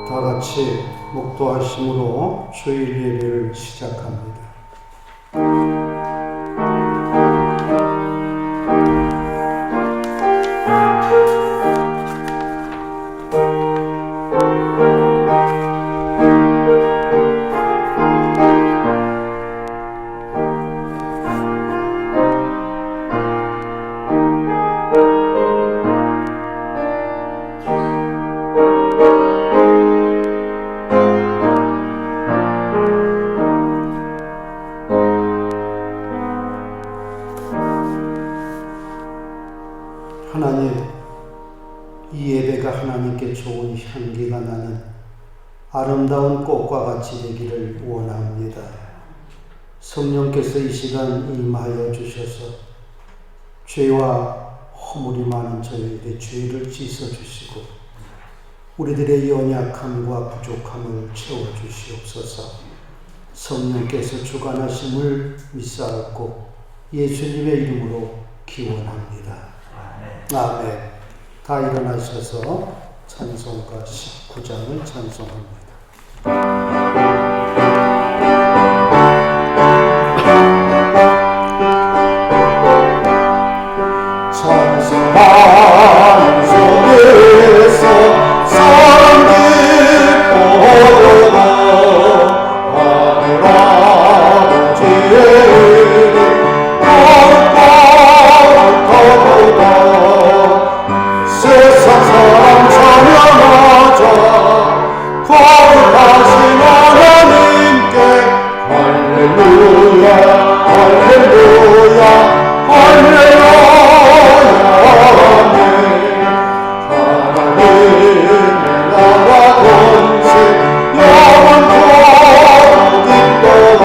다 같이 목도하심으로 주일 예배를 시작합니다. 하나님, 이 예배가 하나님께 좋은 향기가 나는 아름다운 꽃과 같이 되기를 원합니다. 성령께서 이 시간 임하여 주셔서 죄와 허물이 많은 저희들의 죄를 씻어주시고 우리들의 연약함과 부족함을 채워주시옵소서. 성령께서 주관하심을 믿사옵고 예수님의 이름으로 기원합니다. 아멘. 다 일어나셔서 찬송가 19장을 찬송합니다. 찬송하는 속에서 사랑 깊어도 하늘하고 지혜를 세상 사람 찬양하자 거룩하신 하나님께 할렐루야 할렐루야 할렐루야 아멘. 하나님의 나라 권세 영원토록 있도다.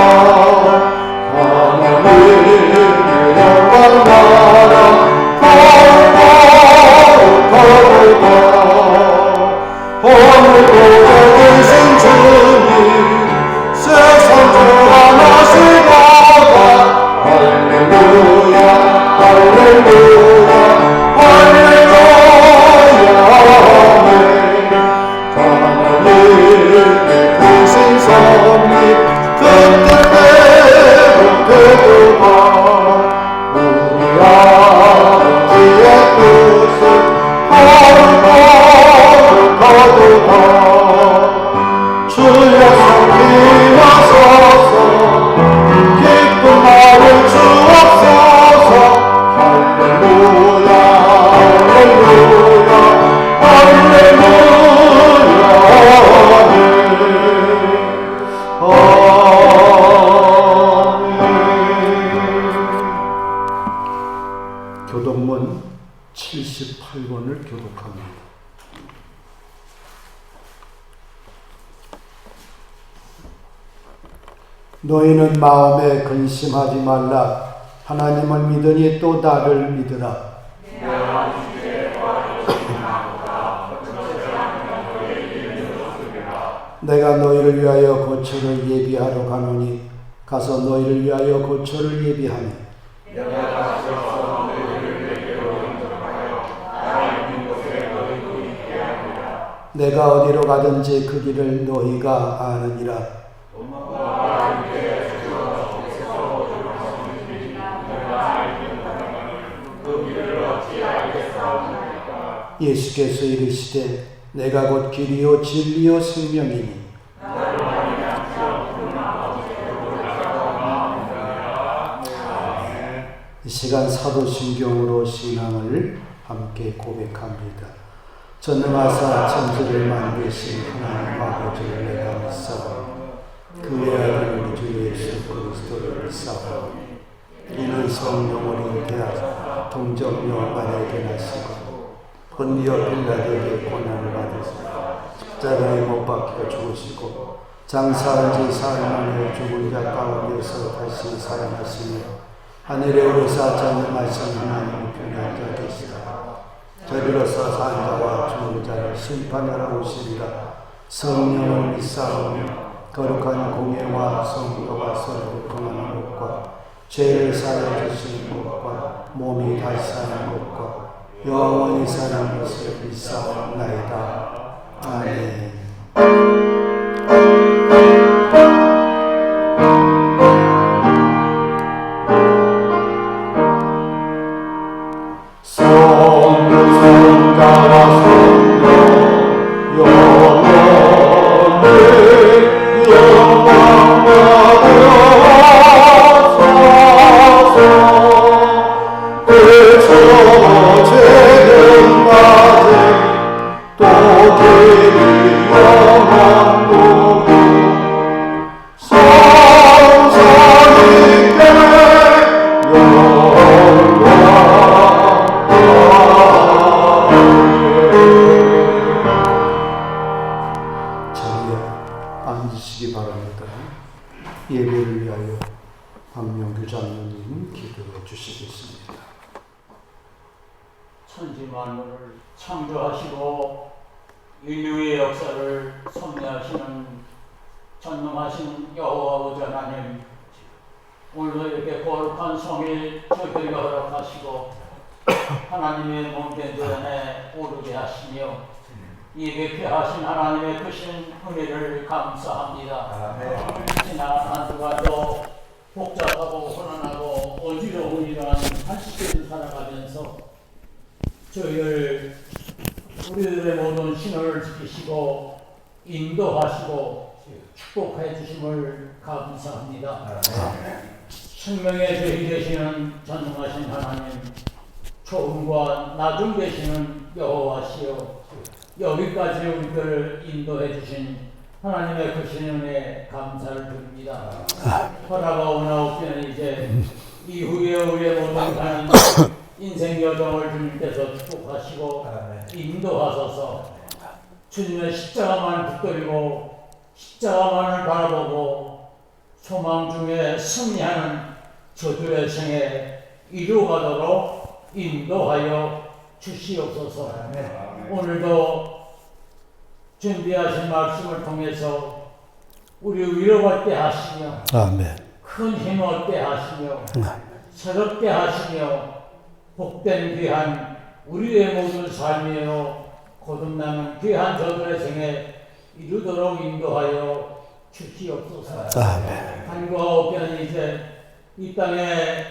하나님의 영광 나라 오늘도 계신 주님 세상 주관하시다가 할렐루야 할렐루야 할렐루야 아멘. 하나님의 크신 섭리 그 뜻대로 되도다. 우리 아버지의 뜻을 주여 성리하소서 기쁜 마음을 주옵소서. 할렐루야 할렐루야 할렐루야 아멘. 교독문 78권을 교독합니다. 너희는 마음에 근심하지 말라. 하나님을 믿으니 또 나를 믿으라. 내가 너희를 위하여 고초를 예비하러 가노니 가서 너희를 위하여 고초를 예비하니 내가 어디로 가든지 그 길을 너희가 아느니라. 예수께서 이르시되 내가 곧 길이요 진리요 생명이니 이 시간 사도신경으로 신앙을 함께 고백합니다. 전능하사 천지를 만드신 하나님 아버지를 내가 믿사오니 그 외아들 우리 주 예수 그리스도를 믿사오니 이는 성령으로 잉태하사 동정녀 마리아에게 나시고 본디오 빌라도에게 고난을 받으사 십자가에 못 박혀 죽으시고 장사한 지 사흘 만에 죽은 자 가운데서 다시 살아나시며 하늘에 오르사 전능하신 하나님 우편에 앉아 계시다. 저리로서 산 자와 죽은 자를 심판하러 오시리라. 성령을 믿사오며 거룩한 공예와 성도가 서로 평안한 것과 죄를 사하여 주시는 것과 몸이 다시 사는 것과 영원히 사는 것을 믿사옵나이다. 아멘. 앉으시기 바랍니다. 예배를 위하여 박명규 장로님 기도해 주시겠습니다. 천지 만물을 창조하시고 인류의 역사를 섭리하시는 전능하신 여호와 우주 하나님, 오늘도 이렇게 거룩한 성일 저희들과 허락하시고 하나님의 몸된 전에 오르게 하시며 예배케 하신 하나님의 크신 은혜를 감사합니다. 지난 한 주간도 복잡하고 혼란하고 어지러운 이러한 한 시대를 살아가면서 저희를 우리들의 모든 신호를 지키시고 인도하시고 축복해 주심을 감사합니다. 생명의 저희 되시는 전능하신 하나님, 초음과 나중 되시는 여호와시여, 여기까지 우리들을 인도해 주신 하나님의 크신 은혜에 감사를 드립니다. 허락하오나옵기는 이제 이후에 우리의 모든 가는 인생 여정을 주님께서 축복하시고 인도하소서. 주님의 십자가만 붙들고 십자가만을 바라보고 소망 중에 승리하는 저들의 생에 이루어가도록 인도하여 주시옵소서. 오늘도 준비하신 말씀을 통해서 우리 위로받게 하시며 아멘. 큰 힘 얻게 하시며 새롭게 하시며 복된 귀한 우리의 모든 삶이요 거듭나는 귀한 저들의 생에 이루도록 인도하여 주시옵소서. 아멘. 한국과 없기는 이제 이 땅에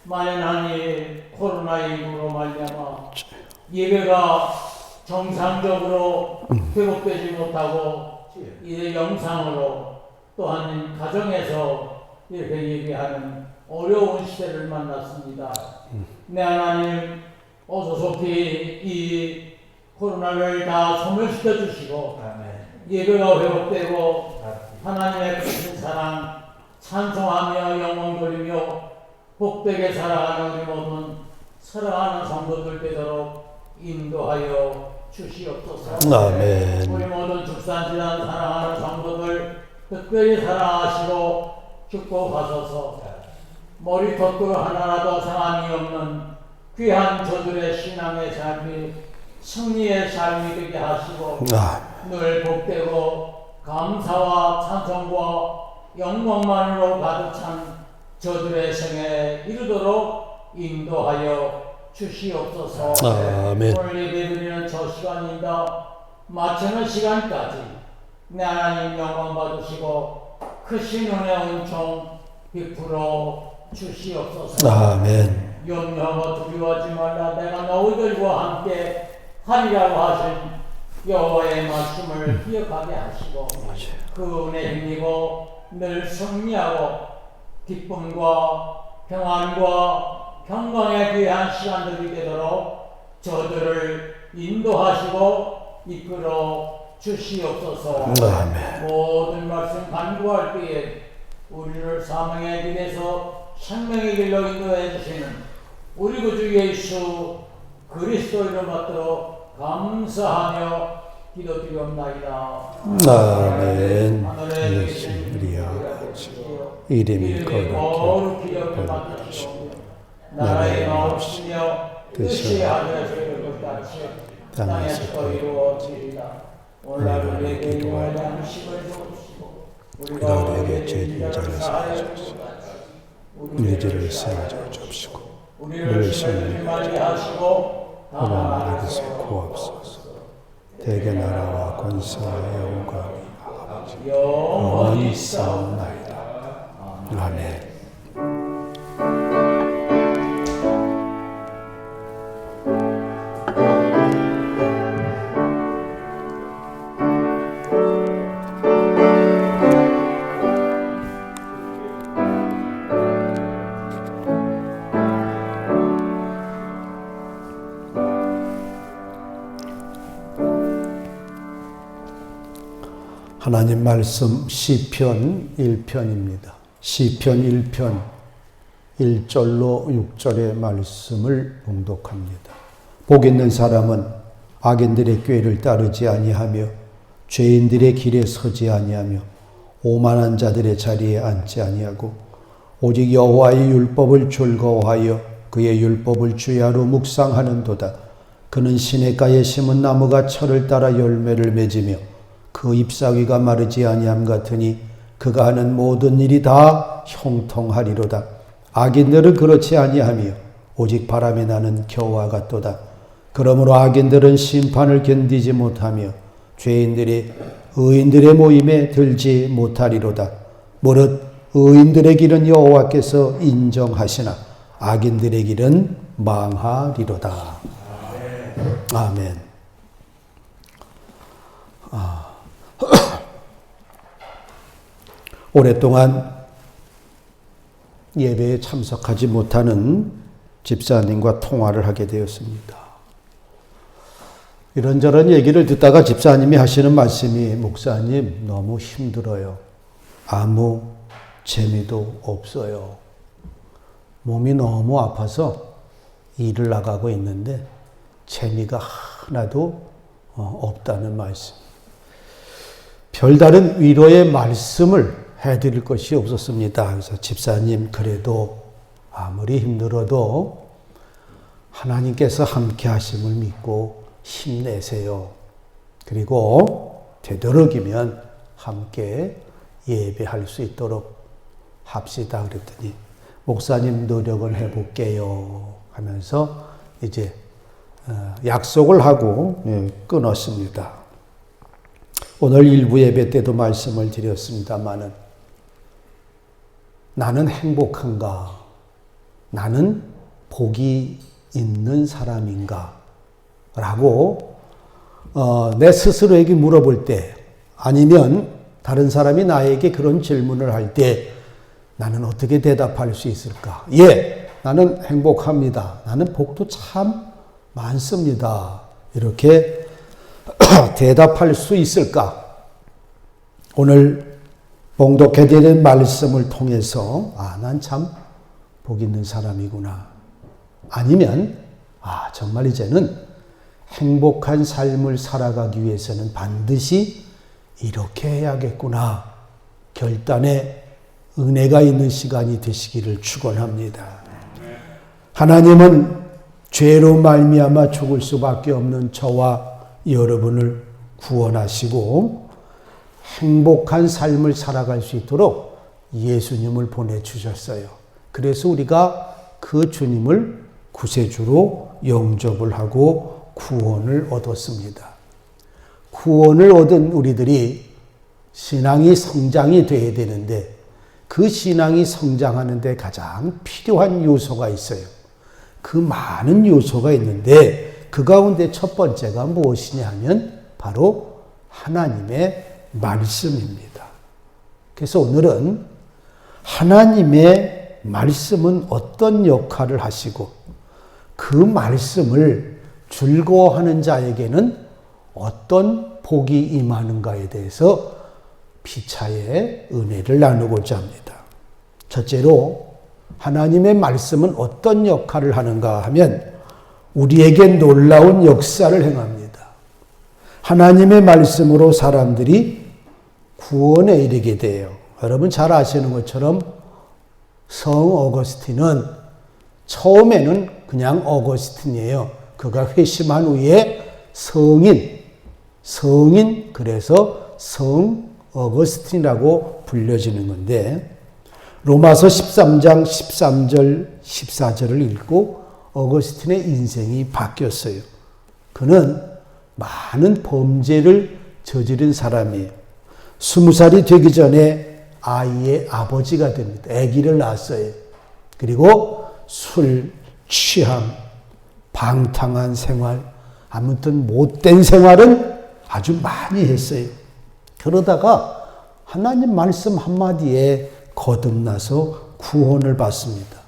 만연한 이 코로나19로 말미암아 예배가 정상적으로 회복되지 못하고 이제 영상으로 또한 가정에서 이렇게 예배하는 어려운 시대를 만났습니다. 네, 하나님 어서 속히 이 코로나를 다 소멸시켜 주시고 예배가 회복되고 하나님의 크신 사랑 찬송하며 영광 돌리며 복되게 살아가는 우리 모든 사랑하는 성도들 되도록 인도하여 주시옵소서. 아멘. 우리 모든 죽산지난 사랑하는 성도들 특별히 사랑하시고 축복하소서. 머리털 하나라도 상함이 없는 귀한 저들의 신앙의 삶이 승리의 삶이 되게 하시고 늘 복되고 감사와 찬송과 영광만으로 가득 찬 저들의 생에 이르도록 인도하여 주시옵소서. 아멘. 오늘 예배드리는 저 시간입니다. 마치는 시간까지 내 하나님 영광 받으시고 크신 은혜 은총 베풀어 주시옵소서. 아멘. 염려하고 두려워하지 말라, 내가 너희들과 함께 하리라고 하신 여호와의 말씀을 기억하게 하시고 그 은혜 힘입어 늘 승리하고 기쁨과 평안과 평강에 귀한 시간들이 되도록 저들을 인도하시고 이끌어 주시옵소서. 아멘. 모든 말씀 간구할 때에 우리를 사명의 길에서 생명의 길로 인도해 주시는 우리 구주 예수 그리스도 이름 받들어 감사하며 기도드리옵나이다. 아멘. 하늘에 예수 계신 우리 아버지, 이름이 거룩히 거룩히 여겨 받으시오. 나라의 마옵시며 뜻이 하늘에서 이루어질 것 같이 땅에서 이루어지리라. 오늘 우리에게 일용할 양식을 주옵시고 우리가 우리에게 죄진 자를 사하여 주옵시고 우리 죄를 사하여 주옵시고 우리를 시험에 들지 하시고 다만 악에서 구하옵소서. 대개 나라와 권세와 영광이 영원히 싸움나이다. 아멘. 하나님 말씀 시편 1편입니다. 시편 1편 1절로 6절의 말씀을 봉독합니다. 복 있는 사람은 악인들의 꾀를 따르지 아니하며 죄인들의 길에 서지 아니하며 오만한 자들의 자리에 앉지 아니하고 오직 여호와의 율법을 즐거워하여 그의 율법을 주야로 묵상하는도다. 그는 시냇가에 심은 나무가 철을 따라 열매를 맺으며 그 잎사귀가 마르지 아니함 같으니 그가 하는 모든 일이 다 형통하리로다. 악인들은 그렇지 아니하며 오직 바람에 나는 겨와 같도다. 그러므로 악인들은 심판을 견디지 못하며 죄인들이 의인들의 모임에 들지 못하리로다. 무릇 의인들의 길은 여호와께서 인정하시나 악인들의 길은 망하리로다. 아멘. 오랫동안 예배에 참석하지 못하는 집사님과 통화를 하게 되었습니다. 이런저런 얘기를 듣다가 집사님이 하시는 말씀이 목사님 너무 힘들어요. 아무 재미도 없어요. 몸이 너무 아파서 일을 나가고 있는데 재미가 하나도 없다는 말씀. 별다른 위로의 말씀을 해드릴 것이 없었습니다. 그래서 집사님 그래도 아무리 힘들어도 하나님께서 함께 하심을 믿고 힘내세요. 그리고 되도록이면 함께 예배할 수 있도록 합시다. 그랬더니 목사님 노력을 해볼게요 하면서 이제 약속을 하고 끊었습니다. 오늘 일부 예배 때도 말씀을 드렸습니다마는 나는 행복한가? 나는 복이 있는 사람인가? 라고 내 스스로에게 물어볼 때 아니면 다른 사람이 나에게 그런 질문을 할 때 나는 어떻게 대답할 수 있을까? 예, 나는 행복합니다. 나는 복도 참 많습니다. 이렇게 대답할 수 있을까? 오늘 봉독해드린 말씀을 통해서 난 참 복 있는 사람이구나. 아니면 정말 이제는 행복한 삶을 살아가기 위해서는 반드시 이렇게 해야겠구나. 결단의 은혜가 있는 시간이 되시기를 축원합니다. 하나님은 죄로 말미암아 죽을 수밖에 없는 저와 여러분을 구원하시고 행복한 삶을 살아갈 수 있도록 예수님을 보내주셨어요. 그래서 우리가 그 주님을 구세주로 영접을 하고 구원을 얻었습니다. 구원을 얻은 우리들이 신앙이 성장이 돼야 되는데 그 신앙이 성장하는 데 가장 필요한 요소가 있어요. 그 많은 요소가 있는데 그 가운데 첫 번째가 무엇이냐 하면 바로 하나님의 말씀입니다. 그래서 오늘은 하나님의 말씀은 어떤 역할을 하시고 그 말씀을 즐거워하는 자에게는 어떤 복이 임하는가에 대해서 피차의 은혜를 나누고자 합니다. 첫째로 하나님의 말씀은 어떤 역할을 하는가 하면 우리에게 놀라운 역사를 행합니다. 하나님의 말씀으로 사람들이 구원에 이르게 돼요. 여러분 잘 아시는 것처럼 성 어거스틴은 처음에는 그냥 어거스틴이에요. 그가 회심한 후에 성인 그래서 성 어거스틴이라고 불려지는 건데 로마서 13장 13절 14절을 읽고 어거스틴의 인생이 바뀌었어요. 그는 많은 범죄를 저지른 사람이에요. 20살이 되기 전에 아이의 아버지가 됩니다. 아기를 낳았어요. 그리고 술, 취함, 방탕한 생활, 아무튼 못된 생활은 아주 많이 했어요. 그러다가 하나님 말씀 한마디에 거듭나서 구원을 받습니다.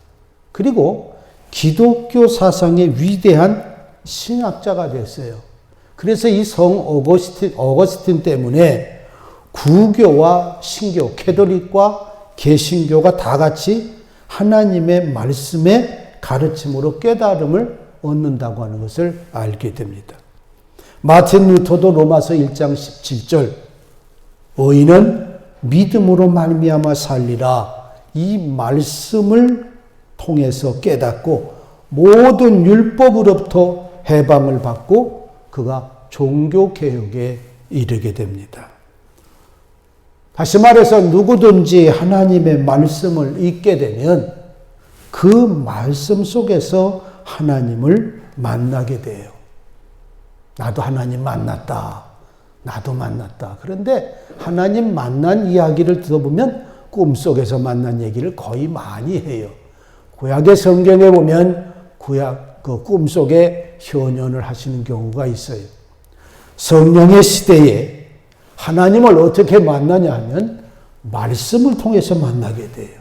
그리고 기독교 사상의 위대한 신학자가 됐어요. 그래서 이 성 어거스틴 때문에 구교와 신교, 캐톨릭과 개신교가 다 같이 하나님의 말씀의 가르침으로 깨달음을 얻는다고 하는 것을 알게 됩니다. 마틴 루터도 로마서 1장 17절 의인은 믿음으로 말미암아 살리라, 이 말씀을 통해서 깨닫고 모든 율법으로부터 해방을 받고 그가 종교개혁에 이르게 됩니다. 다시 말해서 누구든지 하나님의 말씀을 읽게 되면 그 말씀 속에서 하나님을 만나게 돼요. 나도 하나님 만났다. 나도 만났다. 그런데 하나님 만난 이야기를 들어보면 꿈속에서 만난 얘기를 거의 많이 해요. 구약의 성경에 보면 그 꿈속에 현현을 하시는 경우가 있어요. 성령의 시대에 하나님을 어떻게 만나냐 하면 말씀을 통해서 만나게 돼요.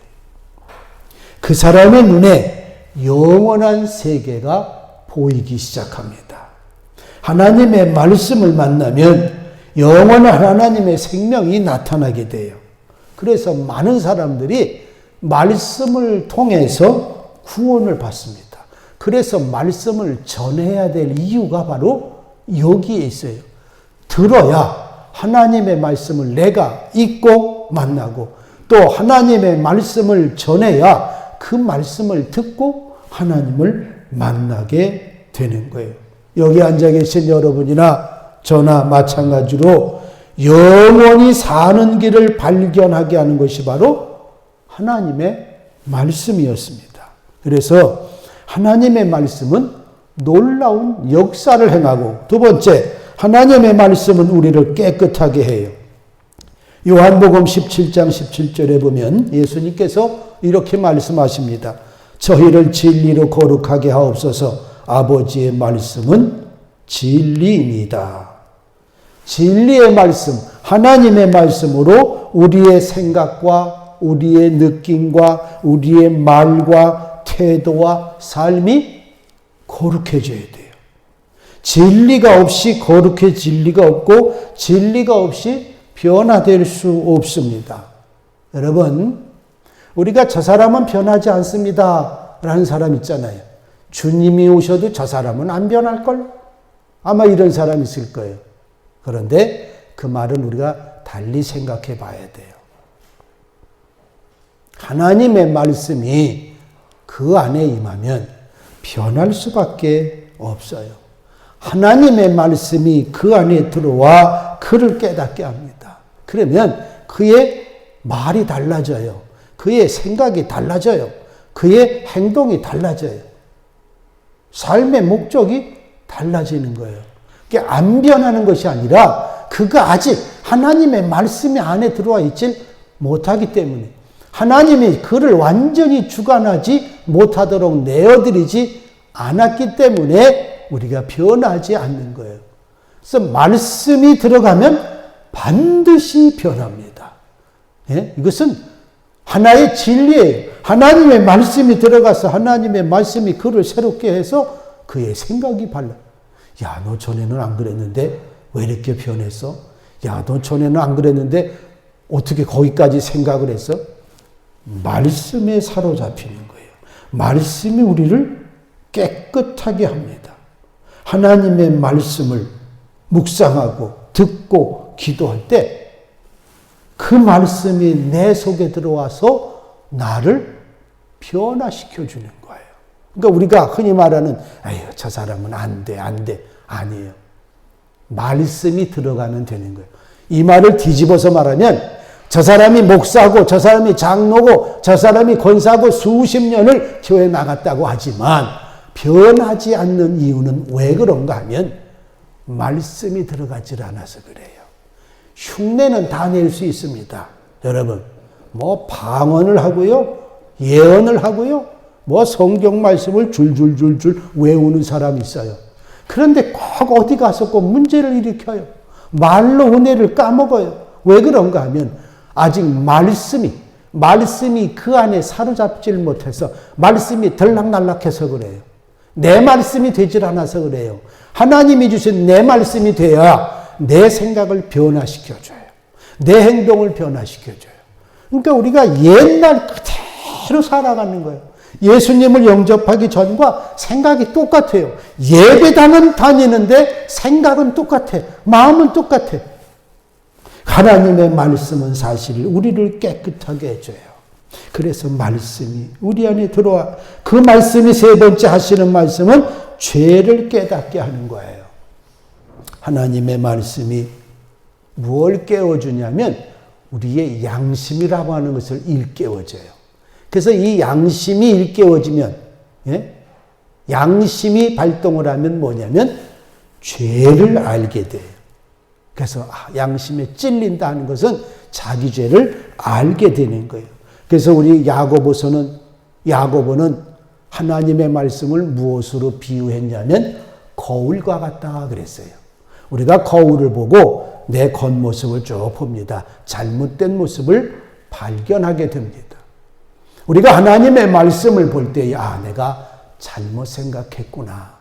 그 사람의 눈에 영원한 세계가 보이기 시작합니다. 하나님의 말씀을 만나면 영원한 하나님의 생명이 나타나게 돼요. 그래서 많은 사람들이 말씀을 통해서 구원을 받습니다. 그래서 말씀을 전해야 될 이유가 바로 여기에 있어요. 들어야 하나님의 말씀을 내가 읽고 만나고 또 하나님의 말씀을 전해야 그 말씀을 듣고 하나님을 만나게 되는 거예요. 여기 앉아 계신 여러분이나 저나 마찬가지로 영원히 사는 길을 발견하게 하는 것이 바로 하나님의 말씀이었습니다. 그래서 하나님의 말씀은 놀라운 역사를 행하고, 두 번째, 하나님의 말씀은 우리를 깨끗하게 해요. 요한복음 17장 17절에 보면 예수님께서 이렇게 말씀하십니다. 저희를 진리로 거룩하게 하옵소서. 아버지의 말씀은 진리입니다. 진리의 말씀, 하나님의 말씀으로 우리의 생각과 우리의 느낌과 우리의 말과 태도와 삶이 거룩해져야 돼요. 진리가 없이 거룩해질 리가 없고 진리가 없이 변화될 수 없습니다. 여러분, 우리가 저 사람은 변하지 않습니다 라는 사람 있잖아요. 주님이 오셔도 저 사람은 안 변할걸? 아마 이런 사람이 있을 거예요. 그런데 그 말은 우리가 달리 생각해 봐야 돼요. 하나님의 말씀이 그 안에 임하면 변할 수밖에 없어요. 하나님의 말씀이 그 안에 들어와 그를 깨닫게 합니다. 그러면 그의 말이 달라져요. 그의 생각이 달라져요. 그의 행동이 달라져요. 삶의 목적이 달라지는 거예요. 그게 안 변하는 것이 아니라 그가 아직 하나님의 말씀이 안에 들어와 있지 못하기 때문에 하나님이 그를 완전히 주관하지 못하도록 내어드리지 않았기 때문에 우리가 변하지 않는 거예요. 그래서 말씀이 들어가면 반드시 변합니다. 예? 이것은 하나의 진리예요. 하나님의 말씀이 들어가서 하나님의 말씀이 그를 새롭게 해서 그의 생각이 발라. 야, 너 전에는 안 그랬는데 왜 이렇게 변했어? 야, 너 전에는 안 그랬는데 어떻게 거기까지 생각을 했어? 말씀에 사로잡히는 거예요. 말씀이 우리를 깨끗하게 합니다. 하나님의 말씀을 묵상하고 듣고 기도할 때 그 말씀이 내 속에 들어와서 나를 변화시켜 주는 거예요. 그러니까 우리가 흔히 말하는 아유, 저 사람은 안 돼. 아니에요. 말씀이 들어가면 되는 거예요. 이 말을 뒤집어서 말하면 저 사람이 목사고 저 사람이 장로고 저 사람이 권사고 수십 년을 교회 나갔다고 하지만 변하지 않는 이유는 왜 그런가 하면 말씀이 들어가질 않아서 그래요. 흉내는 다 낼 수 있습니다. 여러분, 뭐 방언을 하고요, 예언을 하고요, 뭐 성경 말씀을 줄줄줄줄 외우는 사람이 있어요. 그런데 꼭 어디 가서 꼭 문제를 일으켜요. 말로 은혜를 까먹어요. 왜 그런가 하면 아직 말씀이 그 안에 사로잡지를 못해서 말씀이 들락날락해서 그래요. 내 말씀이 되질 않아서 그래요. 하나님이 주신 내 말씀이 돼야 내 생각을 변화시켜줘요. 내 행동을 변화시켜줘요. 그러니까 우리가 옛날 그대로 살아가는 거예요. 예수님을 영접하기 전과 생각이 똑같아요. 예배당은 다니는데 생각은 똑같아. 마음은 똑같아. 하나님의 말씀은 사실 우리를 깨끗하게 해줘요. 그래서 말씀이 우리 안에 들어와. 그 말씀이 세 번째 하시는 말씀은 죄를 깨닫게 하는 거예요. 하나님의 말씀이 무엇을 깨워주냐면 우리의 양심이라고 하는 것을 일깨워줘요. 그래서 이 양심이 일깨워지면, 양심이 발동을 하면 뭐냐면 죄를 알게 돼요. 그래서 양심에 찔린다는 것은 자기 죄를 알게 되는 거예요. 그래서 우리 야고보는 하나님의 말씀을 무엇으로 비유했냐면 거울과 같다 그랬어요. 우리가 거울을 보고 내 겉모습을 쭉 봅니다. 잘못된 모습을 발견하게 됩니다. 우리가 하나님의 말씀을 볼 때, 내가 잘못 생각했구나.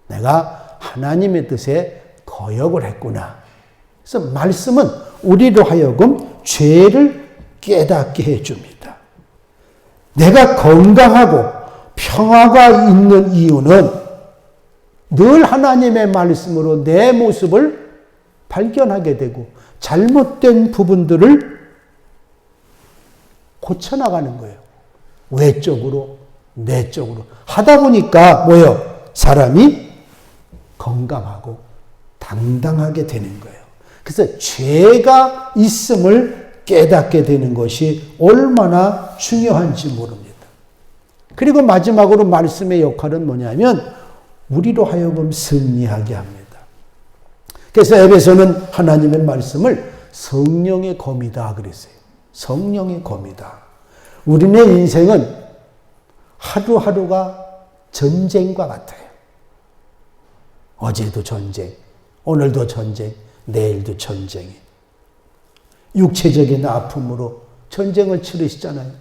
내가 하나님의 뜻에 거역을 했구나. 그래서 말씀은 우리로 하여금 죄를 깨닫게 해줍니다. 내가 건강하고 평화가 있는 이유는 늘 하나님의 말씀으로 내 모습을 발견하게 되고 잘못된 부분들을 고쳐나가는 거예요. 외적으로, 내적으로. 하다 보니까 사람이 건강하고 당당하게 되는 거예요. 그래서 죄가 있음을 깨닫게 되는 것이 얼마나 중요한지 모릅니다. 그리고 마지막으로 말씀의 역할은 뭐냐면 우리로 하여금 승리하게 합니다. 그래서 에베소는 하나님의 말씀을 성령의 검이다 그랬어요. 성령의 검이다. 우리네 인생은 하루하루가 전쟁과 같아요. 어제도 전쟁, 오늘도 전쟁, 내일도 전쟁이. 육체적인 아픔으로 전쟁을 치르시잖아요.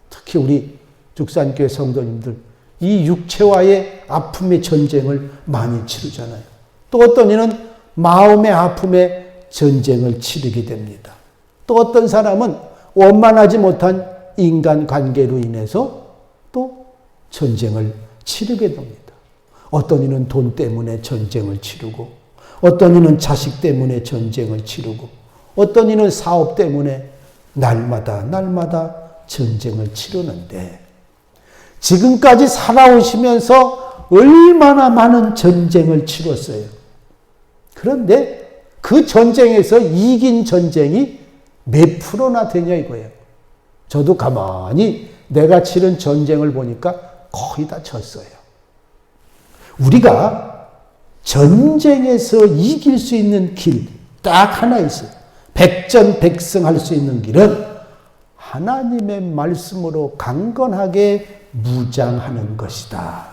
특히 우리 죽산교회 성도님들 이 육체와의 아픔의 전쟁을 많이 치르잖아요. 또 어떤 이는 마음의 아픔의 전쟁을 치르게 됩니다. 또 어떤 사람은 원만하지 못한 인간관계로 인해서 또 전쟁을 치르게 됩니다. 어떤 이는 돈 때문에 전쟁을 치르고 어떤 이는 자식 때문에 전쟁을 치르고 어떤 이는 사업 때문에 날마다 전쟁을 치르는데 지금까지 살아오시면서 얼마나 많은 전쟁을 치렀어요. 그런데 그 전쟁에서 이긴 전쟁이 몇 프로나 되냐 이거예요. 저도 가만히 내가 치른 전쟁을 보니까 거의 다 졌어요. 우리가 전쟁에서 이길 수 있는 길 딱 하나 있어요. 백전백승할 수 있는 길은 하나님의 말씀으로 강건하게 무장하는 것이다.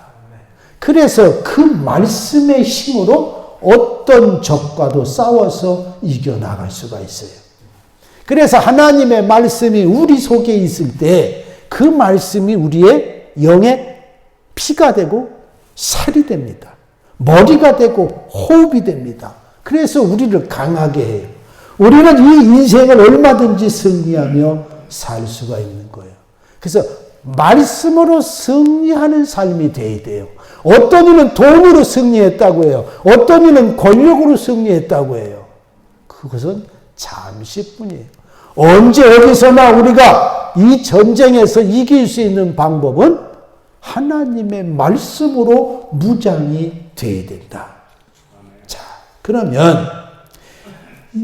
그래서 그 말씀의 힘으로 어떤 적과도 싸워서 이겨나갈 수가 있어요. 그래서 하나님의 말씀이 우리 속에 있을 때 그 말씀이 우리의 영의 피가 되고 살이 됩니다. 머리가 되고 호흡이 됩니다. 그래서 우리를 강하게 해요. 우리는 이 인생을 얼마든지 승리하며 살 수가 있는 거예요. 그래서 말씀으로 승리하는 삶이 돼야 돼요. 어떤 이는 돈으로 승리했다고 해요. 어떤 이는 권력으로 승리했다고 해요. 그것은 잠시뿐이에요. 언제 어디서나 우리가 이 전쟁에서 이길 수 있는 방법은 하나님의 말씀으로 무장이 돼야 된다. 자, 그러면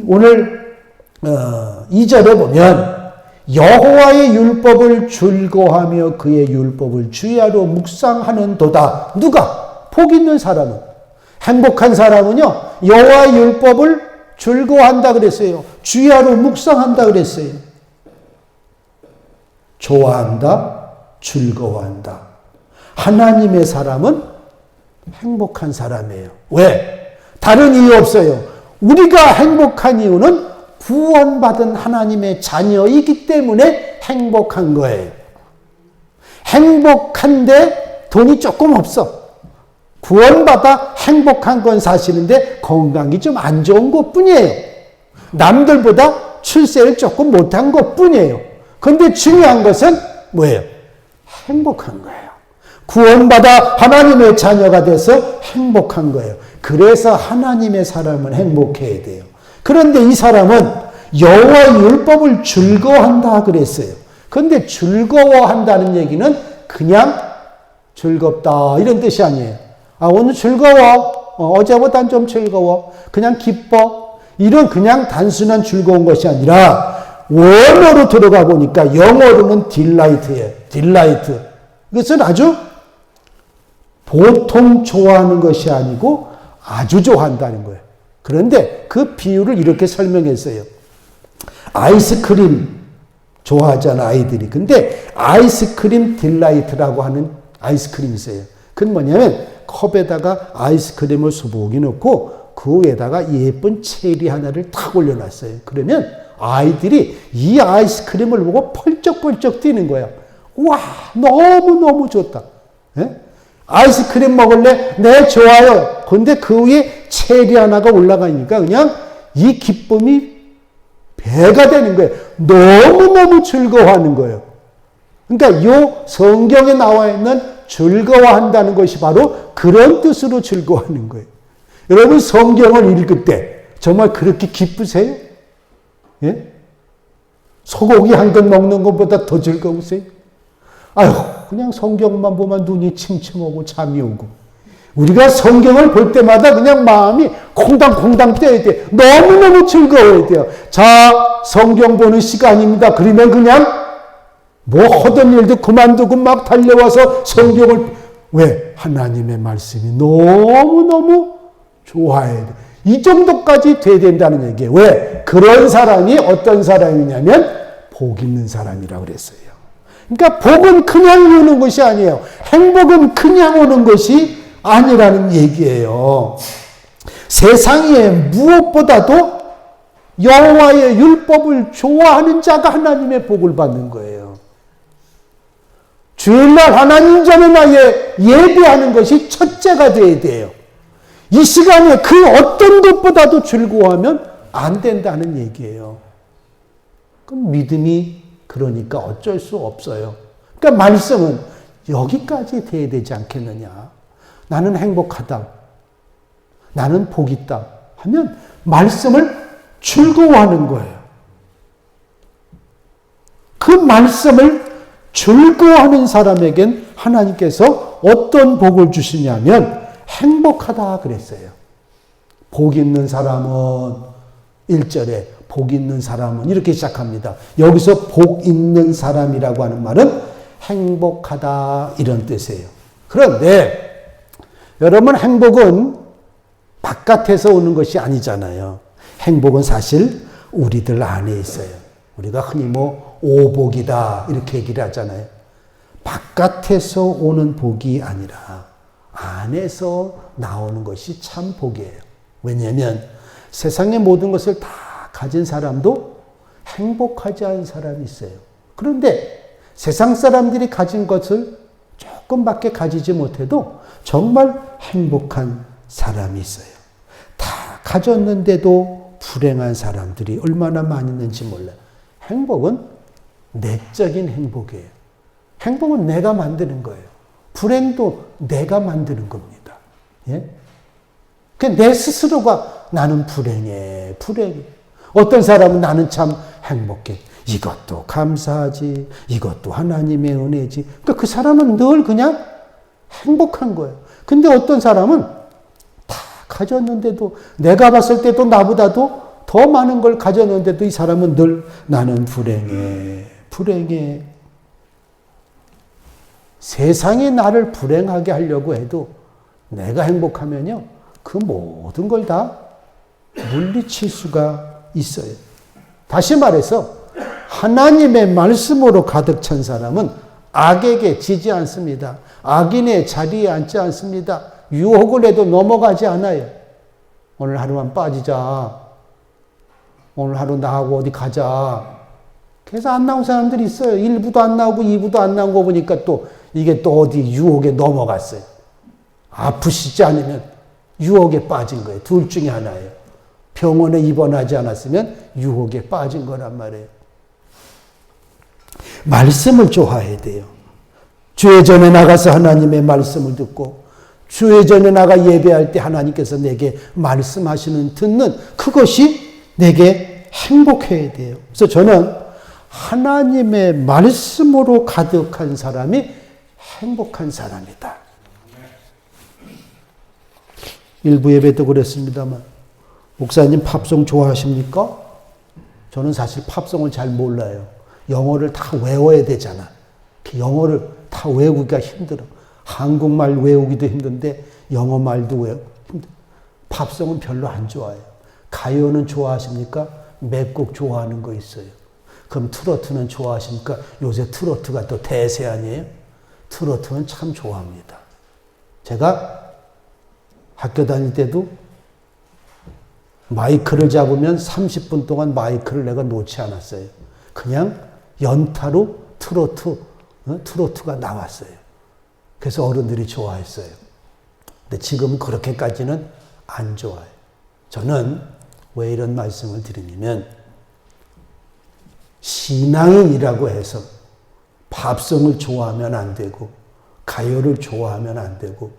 오늘 2절에 보면 여호와의 율법을 즐거워하며 그의 율법을 주야로 묵상하는도다. 누가? 복 있는 사람은. 행복한 사람은요. 여호와의 율법을 즐거워한다 그랬어요. 주야로 묵상한다 그랬어요. 좋아한다, 즐거워한다. 하나님의 사람은 행복한 사람이에요. 왜? 다른 이유 없어요. 우리가 행복한 이유는 구원받은 하나님의 자녀이기 때문에 행복한 거예요. 행복한데 돈이 조금 없어. 구원받아 행복한 건 사실인데 건강이 좀 안 좋은 것 뿐이에요. 남들보다 출세를 조금 못한 것 뿐이에요. 그런데 중요한 것은 뭐예요? 행복한 거예요. 구원받아 하나님의 자녀가 돼서 행복한 거예요. 그래서 하나님의 사람은 행복해야 돼요. 그런데 이 사람은 여호와의 율법을 즐거워한다 그랬어요. 그런데 즐거워한다는 얘기는 그냥 즐겁다 이런 뜻이 아니에요. 아, 오늘 즐거워. 어제보단 좀 즐거워. 그냥 기뻐. 이런 그냥 단순한 즐거운 것이 아니라 원어로 들어가 보니까 영어로는 딜라이트예요. 딜라이트. 이것은 아주 보통 좋아하는 것이 아니고 아주 좋아한다는 거예요. 그런데 그 비유를 이렇게 설명했어요. 아이스크림 좋아하잖아, 아이들이. 근데 아이스크림 딜라이트라고 하는 아이스크림이 있어요. 그건 뭐냐면 컵에다가 아이스크림을 수북이 넣고 그 위에다가 예쁜 체리 하나를 탁 올려놨어요. 그러면 아이들이 이 아이스크림을 보고 펄쩍펄쩍 뛰는 거야. 와, 너무너무 좋다. 예? 아이스크림 먹을래? 네, 좋아요. 그런데 그 위에 체리 하나가 올라가니까 그냥 이 기쁨이 배가 되는 거예요. 너무너무 즐거워하는 거예요. 그러니까 이 성경에 나와 있는 즐거워한다는 것이 바로 그런 뜻으로 즐거워하는 거예요. 여러분 성경을 읽을 때 정말 그렇게 기쁘세요? 예? 소고기 한 근 먹는 것보다 더 즐거우세요? 아유, 그냥 성경만 보면 눈이 침침하고 잠이 오고. 우리가 성경을 볼 때마다 그냥 마음이 콩당콩당 뛰어야 돼요. 너무너무 즐거워야 돼요. 자, 성경 보는 시간입니다. 그러면 그냥 뭐 하던 일도 그만두고 막 달려와서 성경을 왜? 하나님의 말씀이 너무너무 좋아해야 돼. 이 정도까지 돼야 된다는 얘기예요. 왜? 그런 사람이 어떤 사람이냐면 복 있는 사람이라고 그랬어요. 그러니까 복은 그냥 오는 것이 아니에요. 행복은 그냥 오는 것이 아니라는 얘기예요. 세상에 무엇보다도 여호와의 율법을 좋아하는 자가 하나님의 복을 받는 거예요. 주일날 하나님 전에 나의 예배하는 것이 첫째가 돼야 돼요. 이 시간에 그 어떤 것보다도 즐거워하면 안 된다는 얘기예요. 그럼 믿음이 그러니까 어쩔 수 없어요. 그러니까 말씀은 여기까지 돼야 되지 않겠느냐. 나는 행복하다. 나는 복 있다. 하면 말씀을 즐거워하는 거예요. 그 말씀을 즐거워하는 사람에겐 하나님께서 어떤 복을 주시냐면 행복하다 그랬어요. 복 있는 사람은 1절에 복 있는 사람은 이렇게 시작합니다. 여기서 복 있는 사람이라고 하는 말은 행복하다 이런 뜻이에요. 그런데 여러분 행복은 바깥에서 오는 것이 아니잖아요. 행복은 사실 우리들 안에 있어요. 우리가 흔히 뭐 오복이다 이렇게 얘기를 하잖아요. 바깥에서 오는 복이 아니라 안에서 나오는 것이 참 복이에요. 왜냐하면 세상의 모든 것을 다 가진 사람도 행복하지 않은 사람이 있어요. 그런데 세상 사람들이 가진 것을 조금밖에 가지지 못해도 정말 행복한 사람이 있어요. 다 가졌는데도 불행한 사람들이 얼마나 많이 있는지 몰라요. 행복은 내적인 행복이에요. 행복은 내가 만드는 거예요. 불행도 내가 만드는 겁니다. 예? 내 스스로가 나는 불행해, 불행해. 어떤 사람은 나는 참 행복해. 이것도 감사하지. 이것도 하나님의 은혜지. 그러니까 그 사람은 늘 그냥 행복한 거예요. 근데 어떤 사람은 다 가졌는데도 내가 봤을 때도 나보다도 더 많은 걸 가졌는데도 이 사람은 늘 나는 불행해, 불행해. 세상이 나를 불행하게 하려고 해도 내가 행복하면요. 그 모든 걸 다 물리칠 수가 있어요. 다시 말해서 하나님의 말씀으로 가득 찬 사람은 악에게 지지 않습니다. 악인의 자리에 앉지 않습니다. 유혹을 해도 넘어가지 않아요. 오늘 하루만 빠지자. 오늘 하루 나하고 어디 가자. 그래서 안 나온 사람들이 있어요. 1부도 안 나오고 2부도 안 나온 거 보니까 또 이게 또 어디 유혹에 넘어갔어요. 아프시지 않으면 유혹에 빠진 거예요. 둘 중에 하나예요. 병원에 입원하지 않았으면 유혹에 빠진 거란 말이에요. 말씀을 좋아해야 돼요. 주회전에 나가서 하나님의 말씀을 듣고 주회전에 나가 예배할 때 하나님께서 내게 말씀하시는 듣는 그것이 내게 행복해야 돼요. 그래서 저는 하나님의 말씀으로 가득한 사람이 행복한 사람이다. 일부 예배도 그랬습니다만 목사님 팝송 좋아하십니까? 저는 사실 팝송을 잘 몰라요. 영어를 다 외워야 되잖아. 영어를 다 외우기가 힘들어. 한국말 외우기도 힘든데 영어 말도 외우기 힘들어. 팝송은 별로 안 좋아해요. 가요는 좋아하십니까? 몇 곡 좋아하는 거 있어요. 그럼 트로트는 좋아하십니까? 요새 트로트가 또 대세 아니에요? 트로트는 참 좋아합니다. 제가 학교 다닐 때도 마이크를 잡으면 30분 동안 마이크를 내가 놓지 않았어요. 그냥 연타로 트로트가 나왔어요. 그래서 어른들이 좋아했어요. 근데 지금은 그렇게까지는 안 좋아요. 저는 왜 이런 말씀을 드리냐면 신앙인이라고 해서 팝송을 좋아하면 안 되고 가요를 좋아하면 안 되고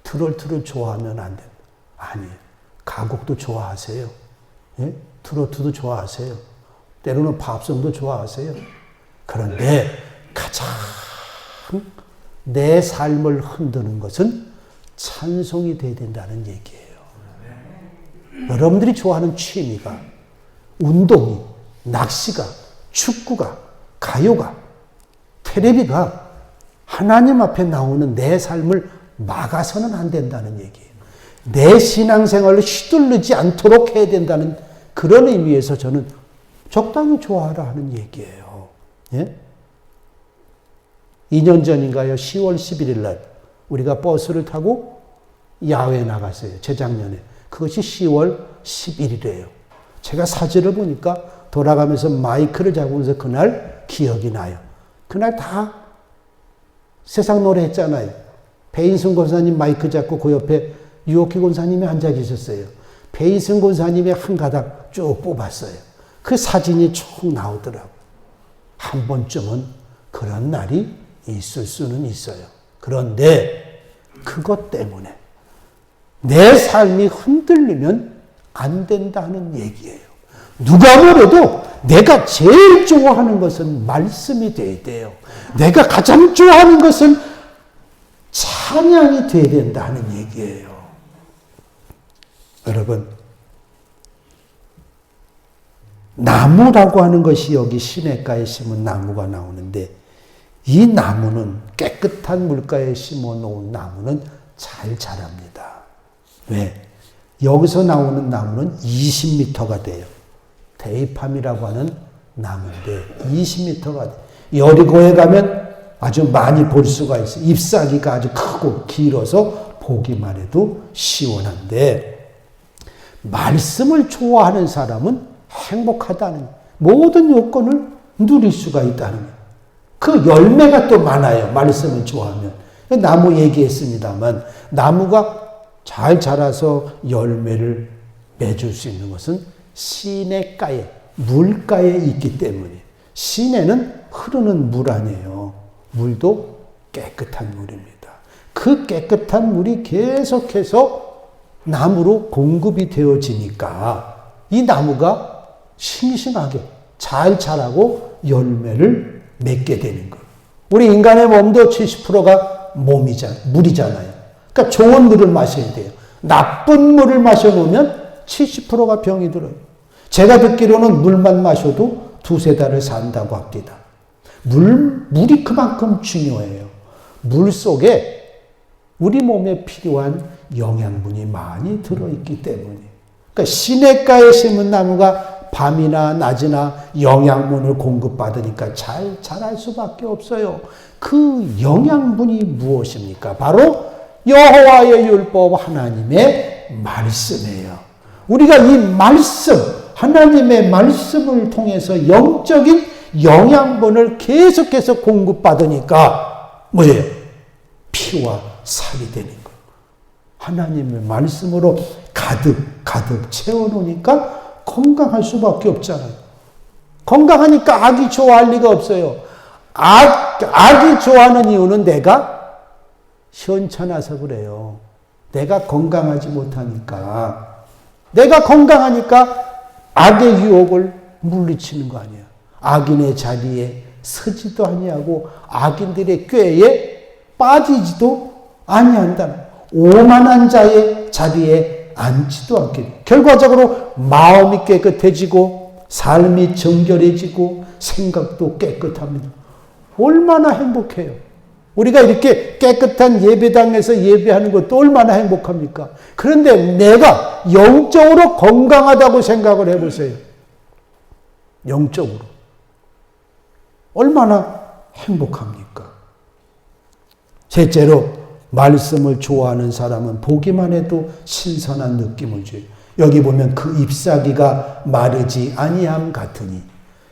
트로트를 좋아하면 안 된다. 아니에요. 가곡도 좋아하세요. 예? 트로트도 좋아하세요. 때로는 팝송도 좋아하세요. 그런데 가장 내 삶을 흔드는 것은 찬송이 돼야 된다는 얘기예요. 여러분들이 좋아하는 취미가 운동이, 낚시가, 축구가, 가요가, 텔레비가 하나님 앞에 나오는 내 삶을 막아서는 안 된다는 얘기예요. 내 신앙생활을 휘둘르지 않도록 해야 된다는 그런 의미에서 저는 적당히 좋아하라 하는 얘기예요. 예? 2년 전인가요? 10월 11일 날 우리가 버스를 타고 야외에 나갔어요. 재작년에. 그것이 10월 11일이에요. 제가 사진을 보니까 돌아가면서 마이크를 잡으면서 그날 기억이 나요. 그날 다 세상 노래 했잖아요. 배인승 권사님 마이크 잡고 그 옆에 유옥희 권사님이 앉아 계셨어요. 배인승 권사님의 한 가닥 쭉 뽑았어요. 그 사진이 쭉 나오더라고요. 한 번쯤은 그런 날이 있을 수는 있어요. 그런데 그것 때문에 내 삶이 흔들리면 안 된다는 얘기예요. 누가 뭐래도 내가 제일 좋아하는 것은 말씀이 돼야 돼요. 내가 가장 좋아하는 것은 찬양이 돼야 된다는 얘기예요. 여러분, 나무라고 하는 것이 여기 시냇가에 심은 나무가 나오는데 이 나무는 깨끗한 물가에 심어 놓은 나무는 잘 자랍니다. 왜? 여기서 나오는 나무는 20m가 돼요. 데이팜이라고 하는 나무인데 20m가 돼요. 여리고에 가면 아주 많이 볼 수가 있어요. 잎사귀가 아주 크고 길어서 보기만 해도 시원한데 말씀을 좋아하는 사람은 행복하다는 모든 요건을 누릴 수가 있다는 거예요. 그 열매가 또 많아요. 말씀을 좋아하면. 나무 얘기했습니다만 나무가 잘 자라서 열매를 맺을 수 있는 것은 시냇가에 물가에 있기 때문이에요. 시내는 흐르는 물 아니에요. 물도 깨끗한 물입니다. 그 깨끗한 물이 계속해서 나무로 공급이 되어지니까 이 나무가 싱싱하게 잘 자라고 열매를 맺게 되는 거예요. 우리 인간의 몸도 70%가 물이잖아요. 그러니까 좋은 물을 마셔야 돼요. 나쁜 물을 마셔놓으면 70%가 병이 들어요. 제가 듣기로는 물만 마셔도 2-3달을 산다고 합니다. 물이 그만큼 중요해요. 물 속에 우리 몸에 필요한 영양분이 많이 들어있기 때문에 그러니까 시냇가에 심은 나무가 밤이나 낮이나 영양분을 공급받으니까 잘 자랄 수밖에 없어요. 그 영양분이 무엇입니까? 바로 여호와의 율법 하나님의 말씀이에요. 우리가 이 말씀, 하나님의 말씀을 통해서 영적인 영양분을 계속해서 공급받으니까 뭐예요? 피와 살이 되는 거예요. 하나님의 말씀으로 가득 채워놓으니까 건강할 수밖에 없잖아요. 건강하니까 악이 좋아할 리가 없어요. 악이 좋아하는 이유는 내가 현찮아서 그래요. 내가 건강하지 못하니까. 내가 건강하니까 악의 유혹을 물리치는 거 아니야. 악인의 자리에 서지도 아니하고 악인들의 꾀에 빠지지도 아니한다는, 오만한 자의 자리에 앉지도 않게, 결과적으로 마음이 깨끗해지고 삶이 정결해지고 생각도 깨끗합니다. 얼마나 행복해요. 우리가 이렇게 깨끗한 예배당에서 예배하는 것도 얼마나 행복합니까? 그런데 내가 영적으로 건강하다고 생각을 해보세요. 영적으로 얼마나 행복합니까? 셋째로, 말씀을 좋아하는 사람은 보기만 해도 신선한 느낌을 줘요. 여기 보면 그 잎사귀가 마르지 아니함 같으니,